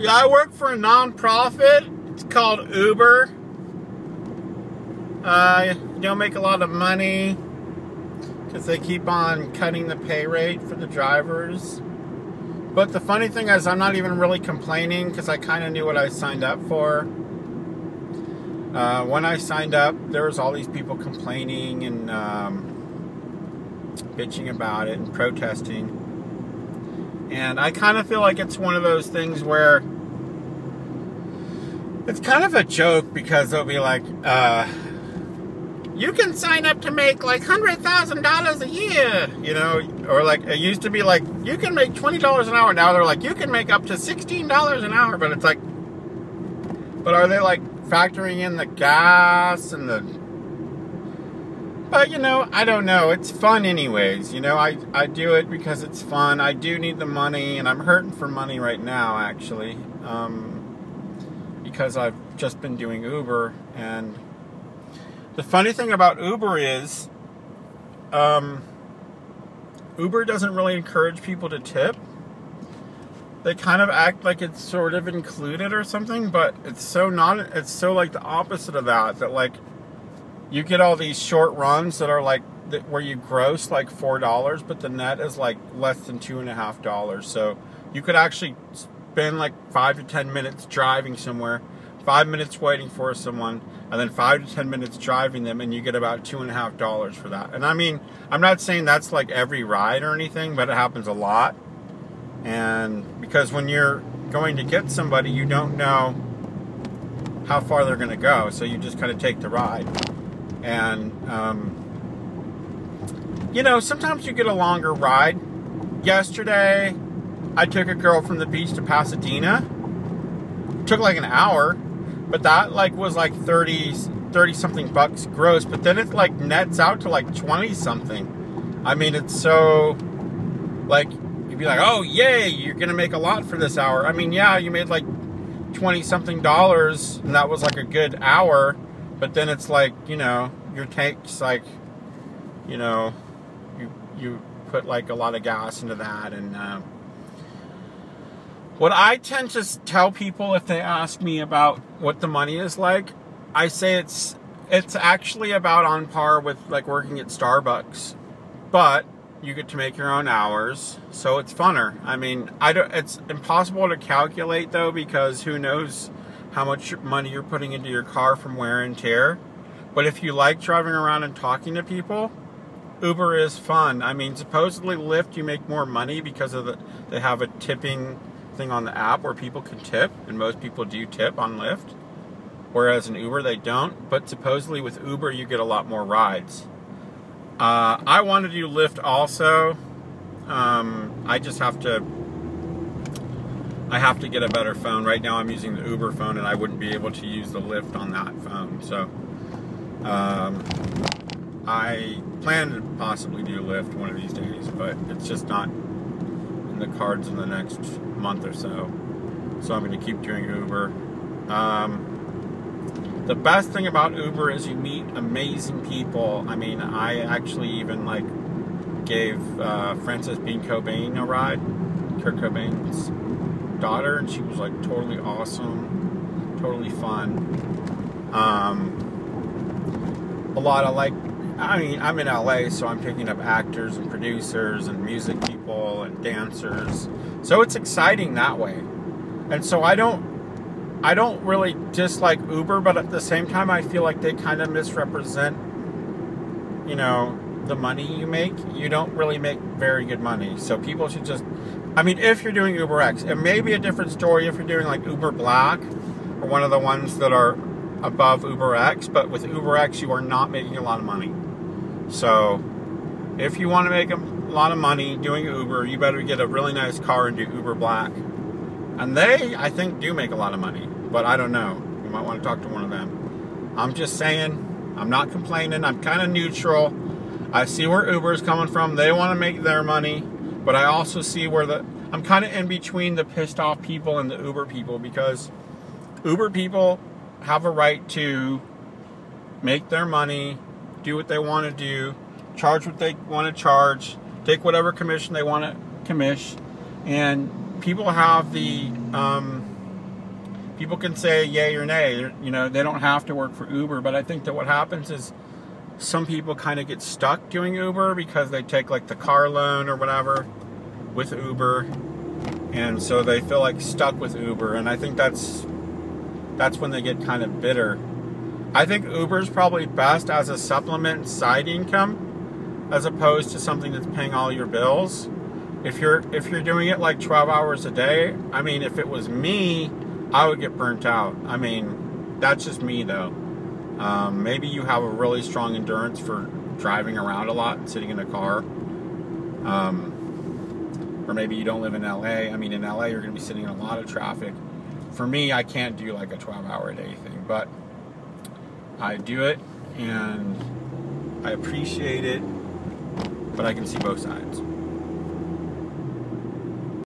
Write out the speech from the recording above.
Yeah, I work for a non-profit. It's called Uber. You don't make a lot of money because they keep on cutting the pay rate for the drivers. But the funny thing is, I'm not even really complaining because I kind of knew what I signed up for. When I signed up, there was all these people complaining and bitching about it and protesting. And I kind of feel like it's one of those things where it's kind of a joke, because they'll be like, you can sign up to make like $100,000 a year, you know, or like it used to be like, you can make $20 an hour. Now they're like, you can make up to $16 an hour. But it's like, but are they like factoring in the gas and the, but you know, I don't know. It's fun anyways. You know, I do it because it's fun. I do need the money, and I'm hurting for money right now, actually. Because I've just been doing Uber. And the funny thing about Uber is, Uber doesn't really encourage people to tip. They kind of act like it's sort of included or something, but it's so not, it's so like the opposite of that, that like, you get all these short runs that are like, where you gross like $4, but the net is like less than $2.50. So you could actually spend like 5 to 10 minutes driving somewhere, 5 minutes waiting for someone, and then 5 to 10 minutes driving them, and you get about $2.50 for that. And I mean, I'm not saying that's like every ride or anything, but it happens a lot. And because when you're going to get somebody, you don't know how far they're going to go, so you just kind of take the ride. And, you know, sometimes you get a longer ride. Yesterday, I took a girl from the beach to Pasadena. It took like an hour, but that like was like 30 something bucks gross, but then it like nets out to like 20 something. I mean, it's so, like, you'd be like, oh yay, you're gonna make a lot for this hour. I mean, yeah, you made like 20 something dollars, and that was like a good hour. But then it's like, you know, your tank's like, you know, you put like a lot of gas into that. And what I tend to tell people if they ask me about what the money is like, I say it's actually about on par with like working at Starbucks, but you get to make your own hours, so it's funner. I mean, it's impossible to calculate though, because who knows how much money you're putting into your car from wear and tear. But if you like driving around and talking to people, Uber is fun. I mean, supposedly Lyft, you make more money because of they have a tipping thing on the app where people can tip, and most people do tip on Lyft, whereas in Uber they don't. But supposedly with Uber you get a lot more rides. I want to do Lyft also. I just have to get a better phone. Right now I'm using the Uber phone, and I wouldn't be able to use the Lyft on that phone. So I plan to possibly do Lyft one of these days, but it's just not in the cards in the next month or so. So I'm going to keep doing Uber. The best thing about Uber is you meet amazing people. I mean, I actually even like gave Frances Bean Cobain a ride, Kurt Cobain's daughter, and she was like totally awesome, totally fun. A lot of like, I mean, I'm in LA, so I'm picking up actors and producers and music people and dancers, so it's exciting that way. And so I don't really dislike Uber, but at the same time I feel like they kind of misrepresent, you know, the money you make. You don't really make very good money, so people should just, I mean, if you're doing Uber X, it may be a different story if you're doing like Uber Black or one of the ones that are above Uber X, but with Uber X you are not making a lot of money. So if you want to make a lot of money doing Uber, you better get a really nice car and do Uber Black. And they, I think, do make a lot of money, but I don't know. You might want to talk to one of them. I'm just saying, I'm not complaining. I'm kind of neutral. I see where Uber is coming from. They want to make their money, but I also see where I'm kind of in between the pissed off people and the Uber people, because Uber people have a right to make their money, do what they want to do, charge what they want to charge, take whatever commission they want to commish, and people have the people can say yay or nay. You know, they don't have to work for Uber, but I think that what happens is some people kind of get stuck doing Uber because they take like the car loan or whatever with Uber, and so they feel like stuck with Uber, and I think that's when they get kind of bitter. I think Uber's probably best as a supplement side income as opposed to something that's paying all your bills. If you're doing it like 12 hours a day, I mean, if it was me, I would get burnt out. I mean, that's just me though. Maybe you have a really strong endurance for driving around a lot and sitting in a car. Or maybe you don't live in LA. I mean, in LA, you're going to be sitting in a lot of traffic. For me, I can't do like a 12-hour-a-day thing, but I do it, and I appreciate it, but I can see both sides.